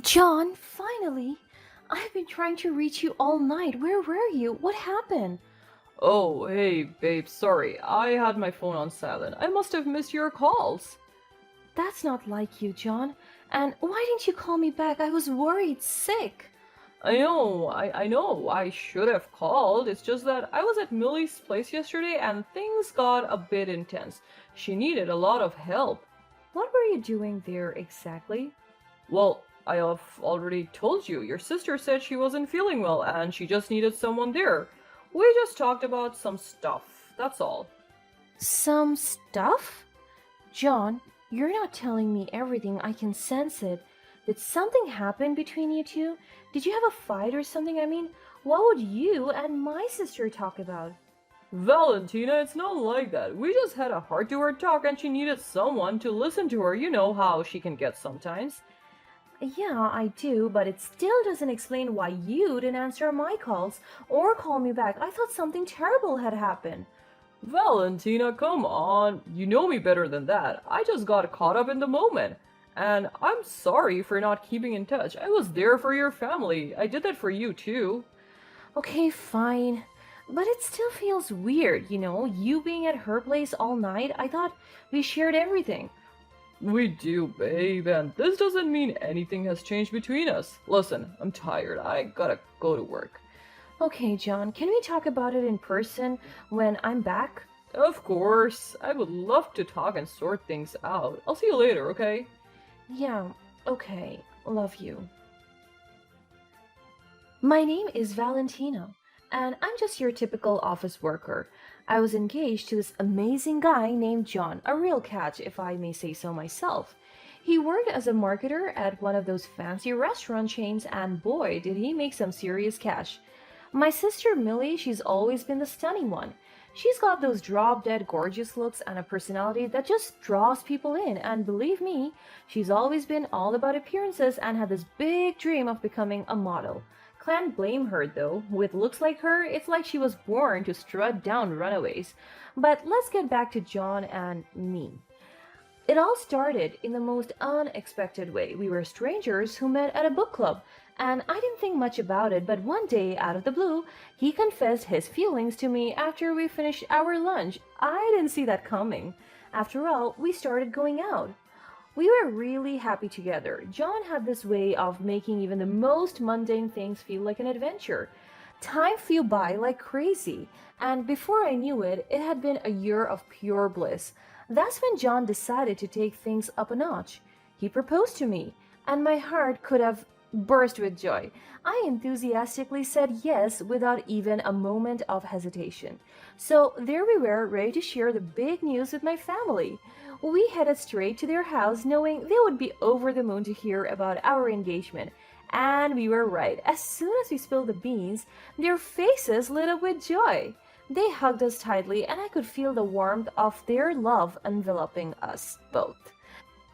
John, finally! I've been trying to reach you all night. Where were you? What happened? Oh, hey, babe, sorry. I had my phone on silent. I must have missed your calls. That's not like you, John. And why didn't you call me back? I was worried, sick. I know, I should have called. It's just that I was at Millie's place yesterday and things got a bit intense. She needed a lot of help. What were you doing there exactly? Well, I have already told you. Your sister said she wasn't feeling well and she just needed someone there. We just talked about some stuff, that's all. Some stuff? John, you're not telling me everything. I can sense it. Did something happen between you two? Did you have a fight or something? I mean, what would you and my sister talk about? Valentina, it's not like that. We just had a heart to heart talk and she needed someone to listen to her. You know how she can get sometimes. Yeah, I do, but it still doesn't explain why you didn't answer my calls or call me back. I thought something terrible had happened. Valentina, come on. You know me better than that. I just got caught up in the moment. And I'm sorry for not keeping in touch. I was there for your family. I did that for you too. Okay, fine. But it still feels weird, you being at her place all night. I thought we shared everything. We do, babe, and this doesn't mean anything has changed between us. Listen, I'm tired. I gotta go to work. Okay, John, can we talk about it in person when I'm back? Of course. I would love to talk and sort things out. I'll see you later, okay? Yeah, okay. Love you. My name is Valentina, and I'm just your typical office worker. I was engaged to this amazing guy named John, a real catch, if I may say so myself. He worked as a marketer at one of those fancy restaurant chains, and boy, did he make some serious cash. My sister Millie, she's always been the stunning one. She's got those drop dead gorgeous looks and a personality that just draws people in, and believe me, she's always been all about appearances and had this big dream of becoming a model. Can't blame her though. With looks like her, it's like she was born to strut down runaways. But let's get back to John and me. It all started in the most unexpected way. We were strangers who met at a book club, and I didn't think much about it, but one day, out of the blue, he confessed his feelings to me after we finished our lunch. I didn't see that coming. After all, we started going out. We were really happy together. John had this way of making even the most mundane things feel like an adventure. Time flew by like crazy, and before I knew it, it had been a year of pure bliss. That's when John decided to take things up a notch. He proposed to me, and my heart could have burst with joy. I enthusiastically said yes without even a moment of hesitation. So there we were, ready to share the big news with my family. We headed straight to their house, knowing they would be over the moon to hear about our engagement. And we were right. As soon as we spilled the beans, their faces lit up with joy. They hugged us tightly, and I could feel the warmth of their love enveloping us both.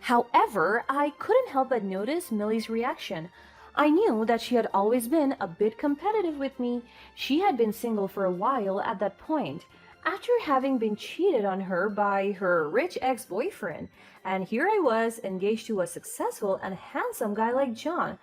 However, I couldn't help but notice Millie's reaction. I knew that she had always been a bit competitive with me. She had been single for a while at that point, after having been cheated on her by her rich ex-boyfriend, and here I was engaged to a successful and handsome guy like John.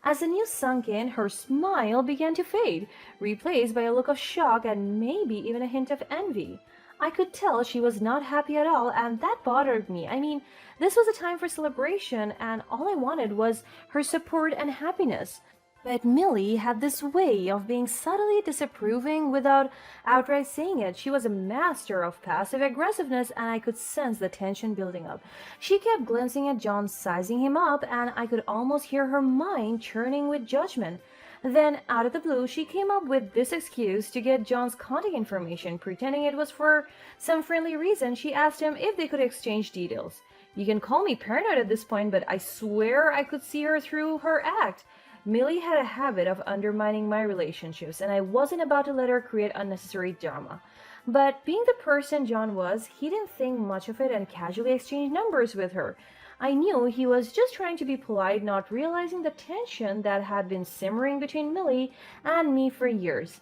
As the news sunk in, her smile began to fade, replaced by a look of shock and maybe even a hint of envy. I could tell she was not happy at all, and that bothered me. I mean, this was a time for celebration, and all I wanted was her support and happiness. But Millie had this way of being subtly disapproving without outright saying it. She was a master of passive aggressiveness, and I could sense the tension building up. She kept glancing at John, sizing him up, and I could almost hear her mind churning with judgment. Then, out of the blue, she came up with this excuse to get John's contact information, pretending it was for some friendly reason. She asked him if they could exchange details. You can call me paranoid at this point, but I swear I could see her through her act. Millie had a habit of undermining my relationships, and I wasn't about to let her create unnecessary drama. But being the person John was, he didn't think much of it and casually exchanged numbers with her. I knew he was just trying to be polite, not realizing the tension that had been simmering between Millie and me for years.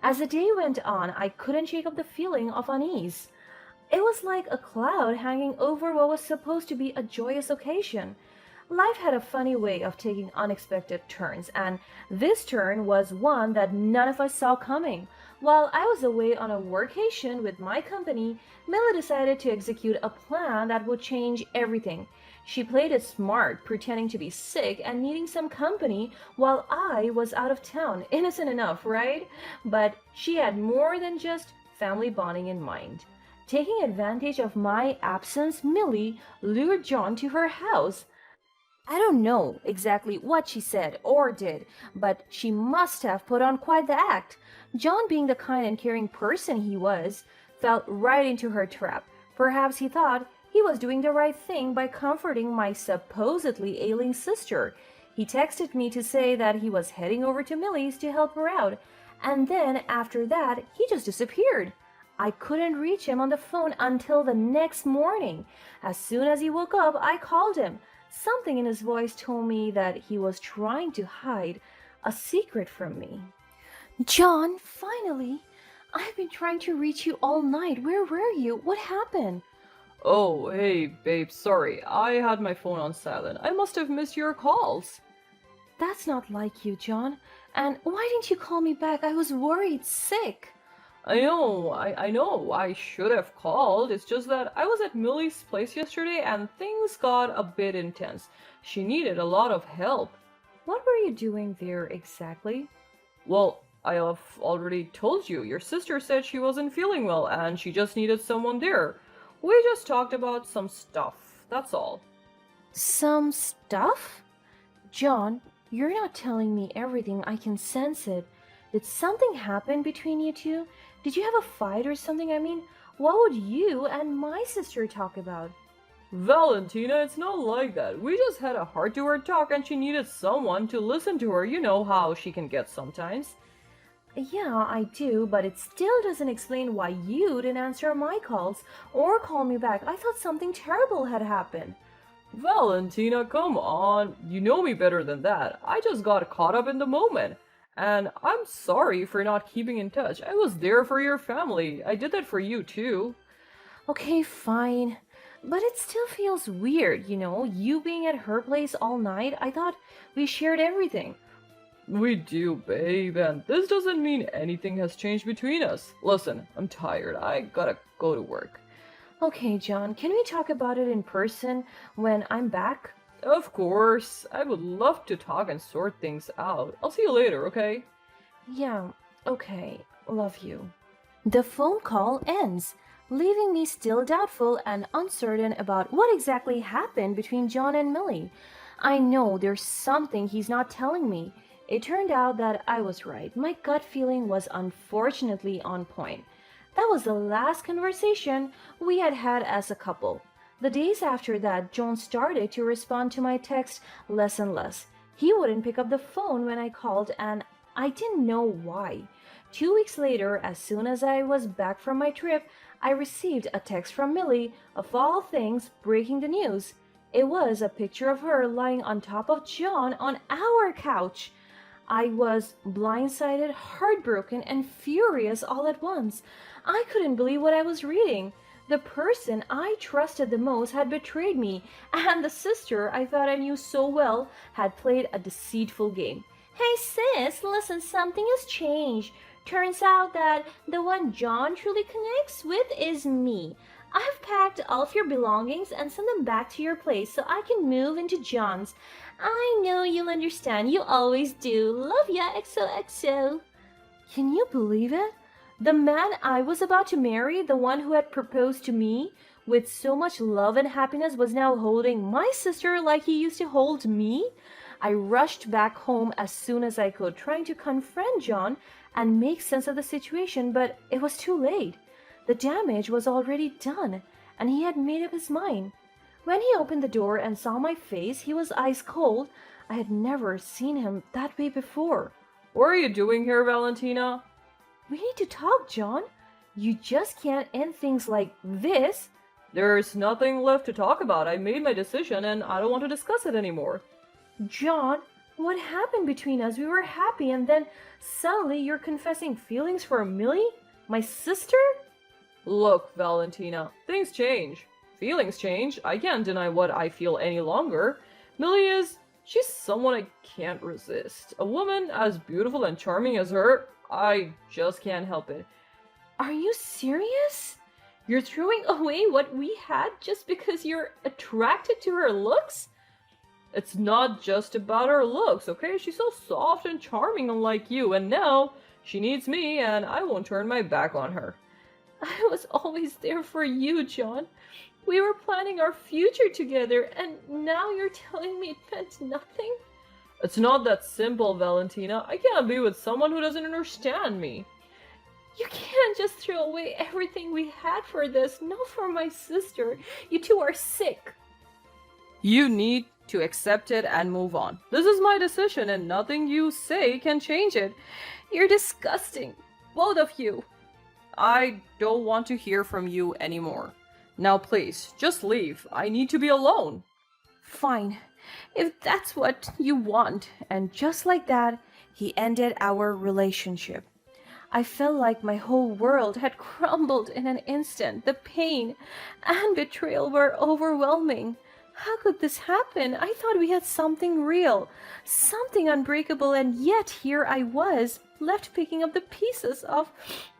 As the day went on, I couldn't shake off the feeling of unease. It was like a cloud hanging over what was supposed to be a joyous occasion. Life had a funny way of taking unexpected turns, and this turn was one that none of us saw coming. While I was away on a workation with my company, Millie decided to execute a plan that would change everything. She played it smart, pretending to be sick and needing some company while I was out of town. Innocent enough, right? But she had more than just family bonding in mind. Taking advantage of my absence, Millie lured John to her house. I don't know exactly what she said or did, but she must have put on quite the act. John, being the kind and caring person he was, fell right into her trap. Perhaps he thought he was doing the right thing by comforting my supposedly ailing sister. He texted me to say that he was heading over to Millie's to help her out, and then after that, he just disappeared. I couldn't reach him on the phone until the next morning. As soon as he woke up, I called him. Something in his voice told me that he was trying to hide a secret from me. John, finally! I've been trying to reach you all night. Where were you? What happened? Oh, hey, babe, sorry. I had my phone on silent. I must have missed your calls. That's not like you, John. And why didn't you call me back? I was worried, sick. I know, I should have called. It's just that I was at Millie's place yesterday and things got a bit intense. She needed a lot of help. What were you doing there exactly? Well, I have already told you. Your sister said she wasn't feeling well and she just needed someone there. We just talked about some stuff, that's all. Some stuff? John, you're not telling me everything. I can sense it. Did something happen between you two? Did you have a fight or something? I mean, what would you and my sister talk about? Valentina, it's not like that. We just had a heart-to-heart talk and she needed someone to listen to her. You know how she can get sometimes. Yeah, I do, but it still doesn't explain why you didn't answer my calls or call me back. I thought something terrible had happened. Valentina, come on. You know me better than that. I just got caught up in the moment. And I'm sorry for not keeping in touch. I was there for your family. I did that for you too. Okay, fine. But it still feels weird, you being at her place all night. I thought we shared everything. We do, babe, and this doesn't mean anything has changed between us. Listen, I'm tired. I gotta go to work. Okay, John, can we talk about it in person when I'm back? Of course. I would love to talk and sort things out. I'll see you later, okay? Yeah, okay. Love you. The phone call ends, leaving me still doubtful and uncertain about what exactly happened between John and Millie. I know there's something he's not telling me. It turned out that I was right. My gut feeling was unfortunately on point. That was the last conversation we had had as a couple. The days after that, John started to respond to my text less and less. He wouldn't pick up the phone when I called, and I didn't know why. 2 weeks later, as soon as I was back from my trip, I received a text from Millie, of all things, breaking the news. It was a picture of her lying on top of John on our couch. I was blindsided, heartbroken, and furious all at once. I couldn't believe what I was reading. The person I trusted the most had betrayed me, and the sister I thought I knew so well had played a deceitful game. Hey sis, listen, something has changed. Turns out that the one John truly connects with is me. I've packed all of your belongings and sent them back to your place so I can move into John's. I know you'll understand. You always do. Love ya, XOXO. Can you believe it? The man I was about to marry, the one who had proposed to me with so much love and happiness, was now holding my sister like he used to hold me? I rushed back home as soon as I could, trying to confront John and make sense of the situation, but it was too late. The damage was already done, and he had made up his mind. When he opened the door and saw my face, he was ice cold. I had never seen him that way before. What are you doing here, Valentina? We need to talk, John. You just can't end things like this. There's nothing left to talk about. I made my decision and I don't want to discuss it anymore. John, what happened between us? We were happy and then suddenly you're confessing feelings for Millie? My sister? Look, Valentina, things change. Feelings change. I can't deny what I feel any longer. She's someone I can't resist. A woman as beautiful and charming as her, I just can't help it. Are you serious? You're throwing away what we had just because you're attracted to her looks? It's not just about her looks, okay? She's so soft and charming, unlike you, and now she needs me, and I won't turn my back on her. I was always there for you, John. We were planning our future together, and now you're telling me it meant nothing? It's not that simple, Valentina. I can't be with someone who doesn't understand me. You can't just throw away everything we had for this, not for my sister. You two are sick. You need to accept it and move on. This is my decision, and nothing you say can change it. You're disgusting. Both of you. I don't want to hear from you anymore. Now please, just leave. I need to be alone. Fine, if that's what you want. And just like that, he ended our relationship. I felt like my whole world had crumbled in an instant. The pain and betrayal were overwhelming. How could this happen? I thought we had something real, something unbreakable, and yet here I was, left picking up the pieces of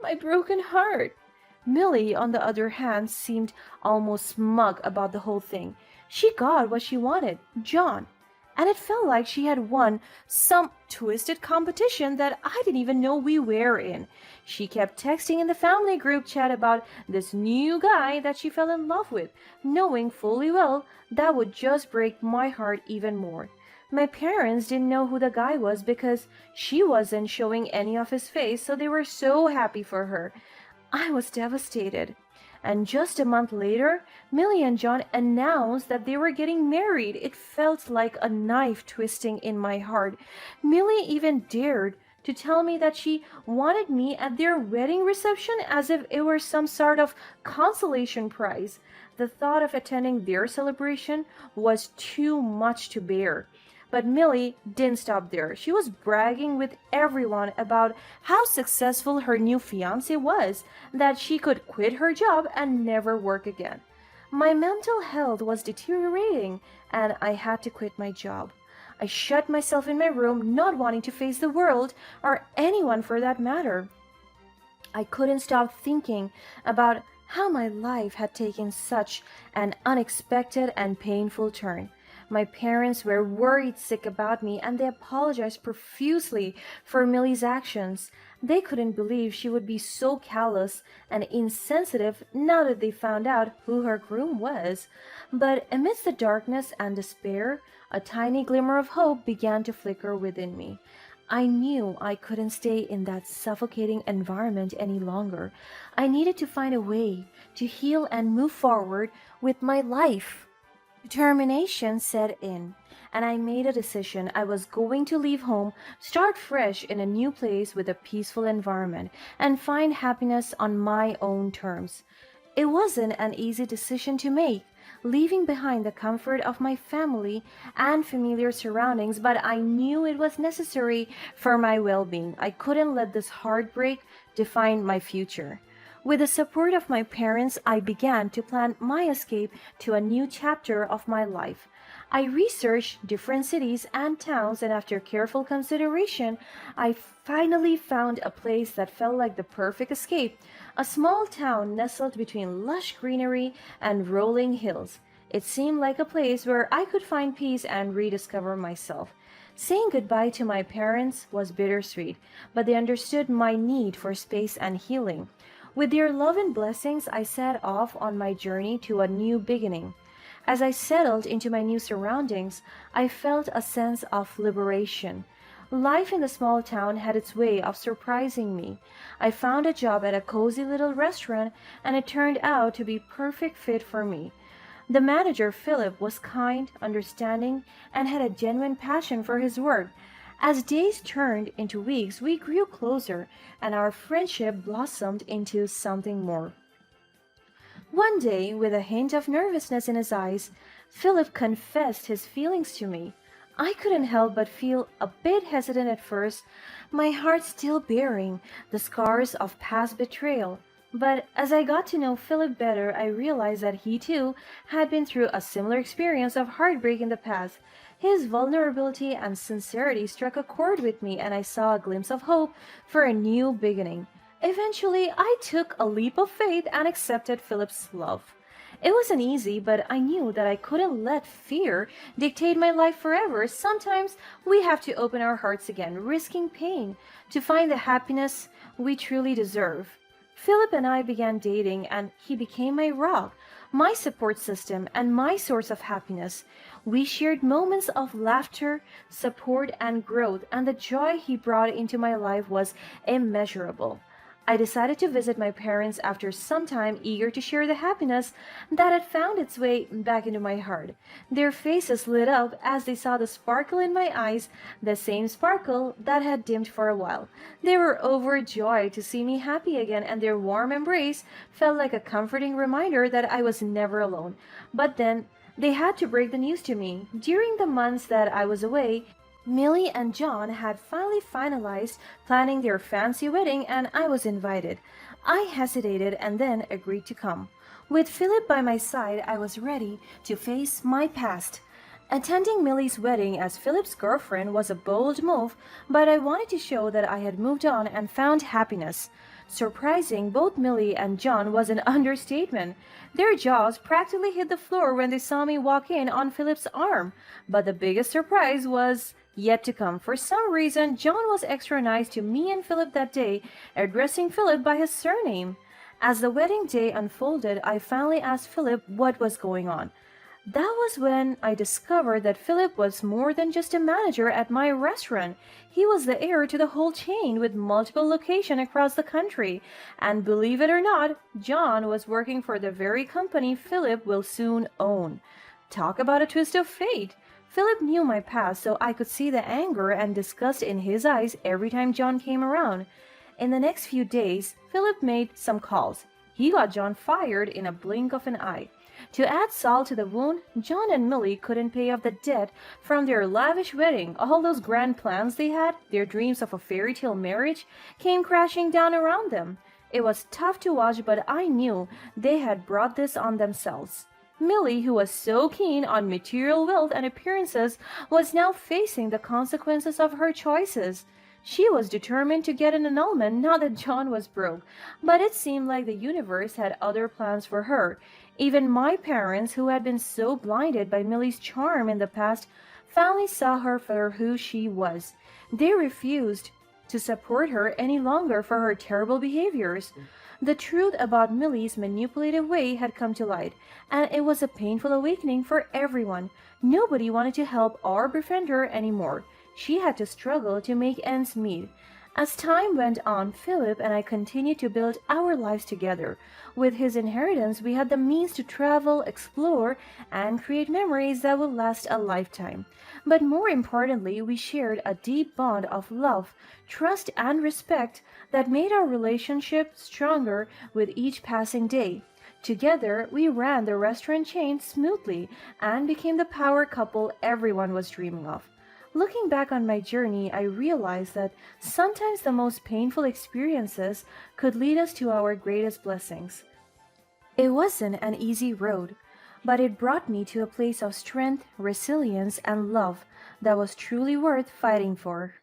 my broken heart. Millie, on the other hand, seemed almost smug about the whole thing. She got what she wanted, John, and it felt like she had won some twisted competition that I didn't even know we were in. She kept texting in the family group chat about this new guy that she fell in love with, knowing fully well that would just break my heart even more. My parents didn't know who the guy was because she wasn't showing any of his face, so they were so happy for her. I was devastated. And just a month later, Millie and John announced that they were getting married. It felt like a knife twisting in my heart. Millie even dared to tell me that she wanted me at their wedding reception as if it were some sort of consolation prize. The thought of attending their celebration was too much to bear. But Millie didn't stop there. She was bragging with everyone about how successful her new fiancé was, that she could quit her job and never work again. My mental health was deteriorating, and I had to quit my job. I shut myself in my room, not wanting to face the world, or anyone for that matter. I couldn't stop thinking about how my life had taken such an unexpected and painful turn. My parents were worried sick about me, and they apologized profusely for Millie's actions. They couldn't believe she would be so callous and insensitive now that they found out who her groom was. But amidst the darkness and despair, a tiny glimmer of hope began to flicker within me. I knew I couldn't stay in that suffocating environment any longer. I needed to find a way to heal and move forward with my life. Determination set in, and I made a decision. I was going to leave home, start fresh in a new place with a peaceful environment, and find happiness on my own terms. It wasn't an easy decision to make, leaving behind the comfort of my family and familiar surroundings, but I knew it was necessary for my well-being. I couldn't let this heartbreak define my future. With the support of my parents, I began to plan my escape to a new chapter of my life. I researched different cities and towns, and after careful consideration, I finally found a place that felt like the perfect escape, a small town nestled between lush greenery and rolling hills. It seemed like a place where I could find peace and rediscover myself. Saying goodbye to my parents was bittersweet, but they understood my need for space and healing. With their love and blessings, I set off on my journey to a new beginning. As I settled into my new surroundings, I felt a sense of liberation. Life in the small town had its way of surprising me. I found a job at a cozy little restaurant, and it turned out to be a perfect fit for me. The manager, Philip, was kind, understanding, and had a genuine passion for his work. As days turned into weeks, we grew closer, and our friendship blossomed into something more. One day, with a hint of nervousness in his eyes, Philip confessed his feelings to me. I couldn't help but feel a bit hesitant at first, my heart still bearing the scars of past betrayal. But as I got to know Philip better, I realized that he too had been through a similar experience of heartbreak in the past. His vulnerability and sincerity struck a chord with me, and I saw a glimpse of hope for a new beginning. Eventually, I took a leap of faith and accepted Philip's love. It wasn't easy, but I knew that I couldn't let fear dictate my life forever. Sometimes we have to open our hearts again, risking pain, to find the happiness we truly deserve. Philip and I began dating, and he became my rock, my support system, and my source of happiness. We shared moments of laughter, support, and growth, and the joy he brought into my life was immeasurable. I decided to visit my parents after some time, eager to share the happiness that had found its way back into my heart. Their faces lit up as they saw the sparkle in my eyes, the same sparkle that had dimmed for a while. They were overjoyed to see me happy again, and their warm embrace felt like a comforting reminder that I was never alone. But then, they had to break the news to me. During the months that I was away, Millie and John had finally finalized planning their fancy wedding, and I was invited. I hesitated and then agreed to come. With Philip by my side, I was ready to face my past. Attending Millie's wedding as Philip's girlfriend was a bold move, but I wanted to show that I had moved on and found happiness. Surprising both Millie and John was an understatement. Their jaws practically hit the floor when they saw me walk in on Philip's arm. But the biggest surprise was yet to come. For some reason, John was extra nice to me and Philip that day, addressing Philip by his surname. As the wedding day unfolded, I finally asked Philip what was going on. That was when I discovered that Philip was more than just a manager at my restaurant. He was the heir to the whole chain with multiple locations across the country. And believe it or not, John was working for the very company Philip will soon own. Talk about a twist of fate. Philip knew my past, so I could see the anger and disgust in his eyes every time John came around. In the next few days, Philip made some calls. He got John fired in a blink of an eye. To add salt to the wound, John and Millie couldn't pay off the debt from their lavish wedding. All those grand plans they had, their dreams of a fairy tale marriage, came crashing down around them. It was tough to watch, but I knew they had brought this on themselves. Millie, who was so keen on material wealth and appearances, was now facing the consequences of her choices. She was determined to get an annulment now that John was broke, but it seemed like the universe had other plans for her. Even my parents, who had been so blinded by Millie's charm in the past, finally saw her for who she was. They refused to support her any longer for her terrible behaviors. The truth about Millie's manipulative way had come to light, and it was a painful awakening for everyone. Nobody wanted to help or befriend her anymore. She had to struggle to make ends meet. As time went on, Philip and I continued to build our lives together. With his inheritance, we had the means to travel, explore, and create memories that would last a lifetime. But more importantly, we shared a deep bond of love, trust, and respect that made our relationship stronger with each passing day. Together, we ran the restaurant chain smoothly and became the power couple everyone was dreaming of. Looking back on my journey, I realized that sometimes the most painful experiences could lead us to our greatest blessings. It wasn't an easy road, but it brought me to a place of strength, resilience, and love that was truly worth fighting for.